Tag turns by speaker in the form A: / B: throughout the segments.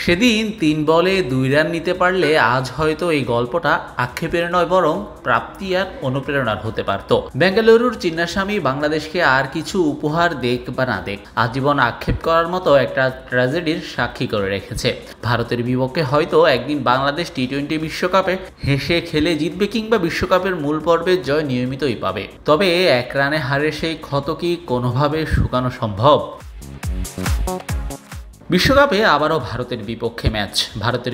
A: সেদিন ৩ বলে ২ রান নিতে পারলে আজ হয়তো এই গল্পটা আক্ষেপের নয় বরং প্রাপ্তি আর অনুপ্রেরণার হতে পারত। বেঙ্গালুরুর চিন্নাস্বামী বাংলাদেশকে আর কিছু উপহার দেখ বা না দেখ আজীবন আক্ষেপ করার মতো একটা ট্র্যাজেডির সাক্ষী করে রেখেছে। ভারতের বিপক্ষে হয়তো একদিন বাংলাদেশ টি-20 বিশ্বকাপে হেসে খেলে জিতবে কিংবা বিশ্বকাপের মূল পর্বের জয় নিয়মিতই পাবে। তবে ১ রানে হারে সেই ক্ষত কি কোনোভাবে শুকানো সম্ভব? বিশ্বকাপে আবারও ভারতের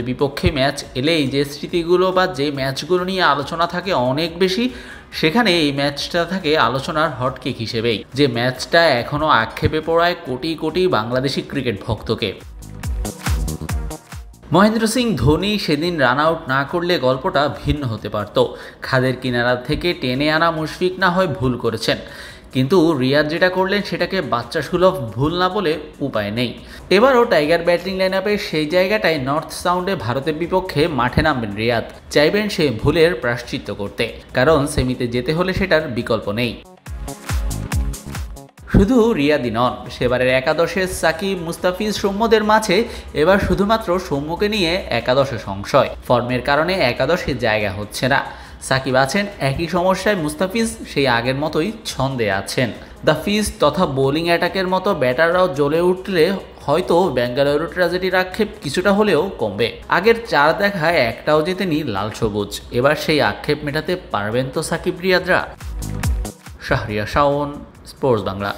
A: বিপক্ষে ম্যাচ এলেই যে স্মৃতিগুলো বা যে ম্যাচগুলো নিয়ে আলোচনা থাকে অনেক বেশি, সেখানে এই ম্যাচটা থাকে আলোচনার হটকেক হিসেবেই, যে ম্যাচটা এখনও আক্ষেপে পড়ায় কোটি কোটি বাংলাদেশি ক্রিকেট ভক্তকে। মহেন্দ্র সিং ধোনি সেদিন রান আউট না করলে গল্পটা ভিন্ন হতে পারত। খাদের কিনারা থেকে টেনে আনা মুশফিক না হয় ভুল করেছেন, কিন্তু রিয়াদ যেটা করলেন সেটাকে বাচ্চা সুলভ ভুল না বলে উপায় নেই। এবারও টাইগার ব্যাটিং লাইন আপে সেই জায়গাটায় নর্থ সাউন্ডে ভারতের বিপক্ষে মাঠে নামবেন রিয়াদ, চাইবেন সে ভুলের প্রায়শ্চিত্ত করতে, কারণ সেমিতে যেতে হলে সেটার বিকল্প নেই। শুধু রিয়াদই নন, সেবারের একাদশে সাকিব, মুস্তাফিজ, সৌম্যদের মাঝে এবার শুধুমাত্র সৌম্যকে নিয়ে একাদশে সংশয়। ফর্মের কারণে একাদশে জায়গা হচ্ছে না। সাকিব আছেন একই সমস্যায়, মুস্তাফিজ সেই আগের মতোই ছন্দে আছেন। দ্য ফিজ তথা বোলিং অ্যাটাকের মতো ব্যাটাররাও জ্বলে উঠলে হয়তো বেঙ্গালুরু ট্র্যাজেডির আক্ষেপ কিছুটা হলেও কমবে। আগের ৪ দেখায় একটাও জেতেনি লাল সবুজ, এবার সেই আক্ষেপ মেটাতে পারবেন তো সাকিব রিয়াদরা? শাহরিয়ার শাওন, স্পোর্টস বাংলা।